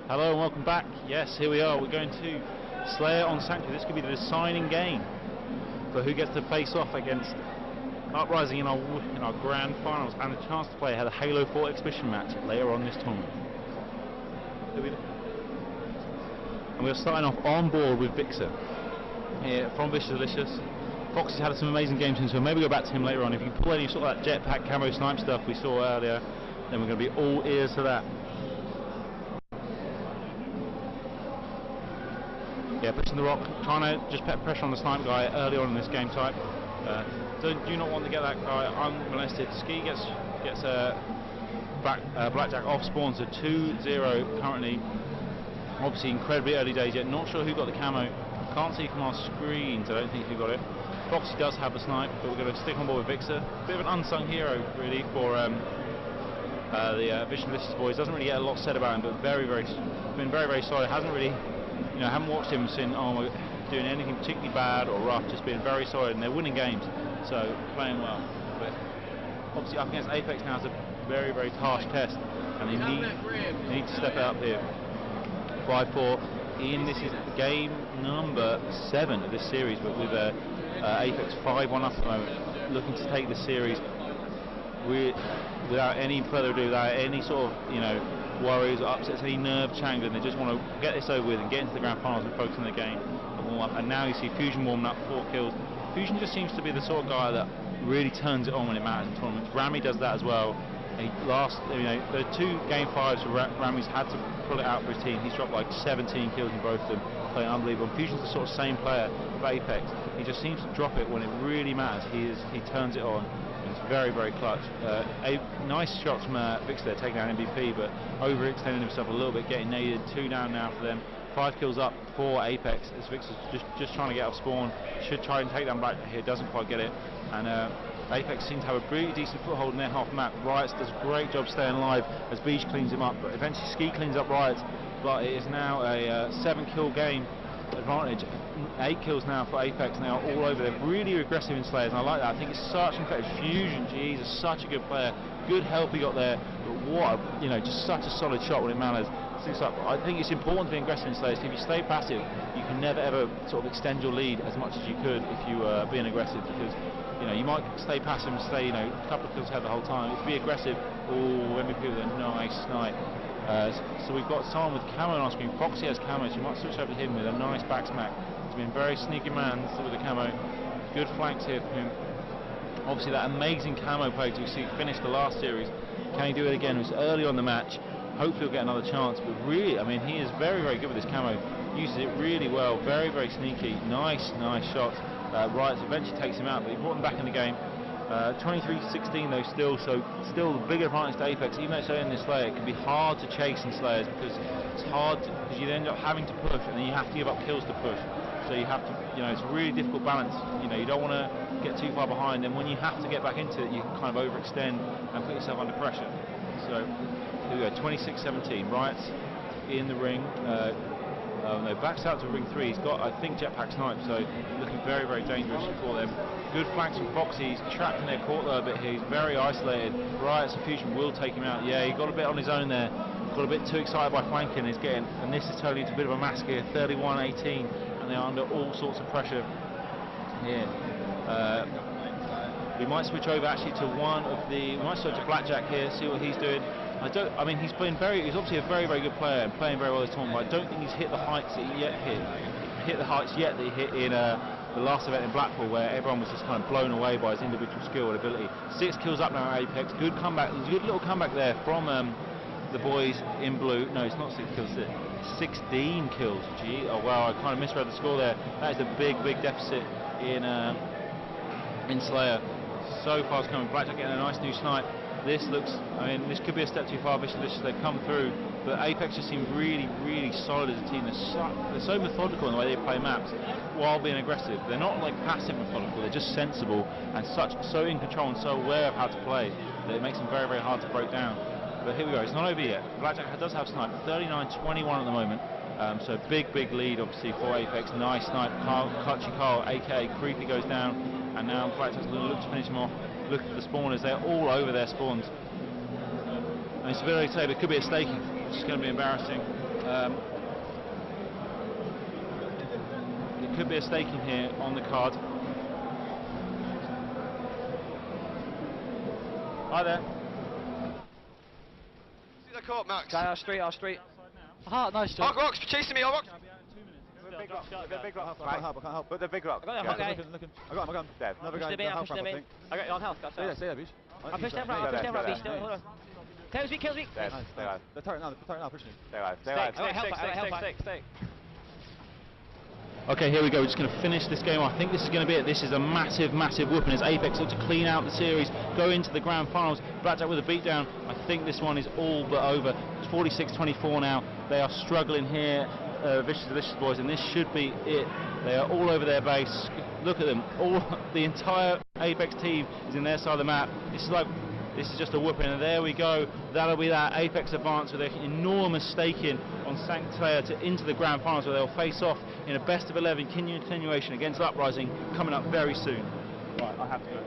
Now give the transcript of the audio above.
Hello and welcome back. Yes, here we are. We're going to Slayer on Sanctuary. This could be the deciding game for who gets to face off against Uprising in our grand finals, and a chance to play a Halo 4 exhibition match later on this tournament. And we're starting off on board with Vixer here from Vicious Delicious. Foxy's had some amazing games since, so maybe go back to him later on. If you can pull any sort of that jetpack camo snipe stuff we saw earlier, then we're going to be all ears to that. Yeah, pushing the rock, trying to just put pressure on the snipe guy early on in this game type. Do not want to get that guy unmolested. Ski gets Blackjack off spawn, so 2-0 currently. Obviously incredibly early days yet, not sure who got the camo. Can't see from our screens, I don't think who got it. Foxy does have the snipe, but we're going to stick on board with Vixer. Bit of an unsung hero really for the Vicious Delicious boys. Doesn't really get a lot said about him, but been very solid. Hasn't really, haven't watched him since doing anything particularly bad or rough, just being very solid, and they're winning games, so playing well. But obviously up against apeX now is a very harsh test, and they need to step it up here. 5-4 in, this is game number 7 of this series, but with apeX 5-1 up at the moment, looking to take the series without any further ado, without any sort of worries or upsets, any nerve changing. They just want to get this over with and get into the grand finals and focus on the game and warm up. And now you see Fusion warming up, 4 kills. Fusion just seems to be the sort of guy that really turns it on when it matters in tournaments. Rami does that as well. He the 2 game 5s Rami's had to pull it out for his team. He's dropped like 17 kills in both of them, playing unbelievable. Fusion's the sort of same player of apeX. He just seems to drop it when it really matters. He turns it on. It's very clutch. A nice shot from Vixer there, taking down MVP, but overextending himself a little bit, getting naded. 2 down now for them. 5 kills up for apeX as Vixer's just trying to get off spawn. Should try and take them back here, doesn't quite get it. And apeX seems to have a pretty decent foothold in their half map. Riots does a great job staying alive as Beach cleans him up, but eventually Ski cleans up Riots. But it is now a 7-kill game advantage. 8 kills now for apeX, now all over. They're really aggressive in Slayers, and I like that. I think it's such an effective Fusion. He's such a good player. Good help he got there, but what just such a solid shot when it matters. I think it's important to be aggressive in Slayers. If you stay passive, you can never ever sort of extend your lead as much as you could if you being aggressive, because you might stay passive and stay a couple of kills ahead the whole time. If you be aggressive, MVP with a nice snipe. So we've got someone with camo on our screen. Foxy has camo, so you might switch over to him with a nice back smack. He's been very sneaky man with the camo. Good flanks here from him. Obviously that amazing camo play to see finish the last series. Can he do it again? It was early on the match. Hopefully he'll get another chance, but really, he is very good with this camo. Uses it really well, very sneaky. Nice shots. Riots eventually takes him out, but he brought him back in the game. 23-16 though still the big advantage to apeX. Even though it's in this Slayer, it can be hard to chase in Slayers because it's hard because you end up having to push, and then you have to give up kills to push. So you have to, it's a really difficult balance. You don't want to get too far behind, and when you have to get back into it, you can kind of overextend and put yourself under pressure. So here we go, 26-17. Riots in the ring. No, backs out to ring 3. He's got, I think, jetpack snipe, so looking very dangerous for them. Good flanks from Foxy. He's trapped in their court a bit here. He's very isolated. Riots and Fusion will take him out. Yeah, he got a bit on his own there. Got a bit too excited by flanking. And this is turning into a bit of a mask here. 31-18, and they're under all sorts of pressure here. We might switch over actually to we might switch to Blackjack here, see what he's doing. He's he's obviously a very good player and playing very well this tournament, but I don't think he's hit the heights that he hit in the last event in Blackpool, where everyone was just kind of blown away by his individual skill and ability. 6 kills up now at apeX. Good comeback. There's a good little comeback there from the boys in blue. No, it's not 6 kills. 16 kills. Gee, oh wow, I kind of misread the score there. That is a big deficit in Slayer. So fast coming. Blackjack getting a nice new snipe. This looks, this could be a step too far. Vicious Delicious, they've come through, but apeX just seem really solid as a team. They're so methodical in the way they play maps while being aggressive. They're not like passive methodical, they're just sensible and so in control and so aware of how to play that it makes them very hard to break down. But here we go, it's not over yet. Blackjack does have snipe, 39-21 at the moment. So big lead obviously for apeX. Nice snipe. Clutchy Carl, aka Creepy, goes down, and now Blackjack's going to look to finish him off. Look at the spawners, they're all over their spawns. And it's a bit early to say, but it could be a staking, which is going to be embarrassing. It could be a staking here on the card. Hi there. See the court, Max. Guy, our street. Ah, nice job. Hot Rock's chasing me, Hot Rock. Big rock, big rock. I can't help. But the big rock. I got him, okay. Looking. I got him. Dead. Another guy. I pushed him in. I got you on health, guys. Stay there, Beach. I pushed him right, Beach. Hold on. Kills me. Dead. Stay alive. The turret now, pushing you. Stay alive. Stay. Okay, here we go. We're just going to finish this game. I think this is going to be it. This is a massive whooping as apeX look to clean out the series, go into the grand finals. Blackjack with a beatdown. I think this one is all but over. It's 46-24 now. They are struggling here, Vicious boys, and this should be it. They are all over their base. Look at them. The entire apeX team is in their side of the map. This is just a whooping, and there we go. That'll be that. apeX advance with their enormous staking on Sanctair into the grand finals, where they'll face off in a best of 11 continuation against Uprising coming up very soon. Right, I have to go.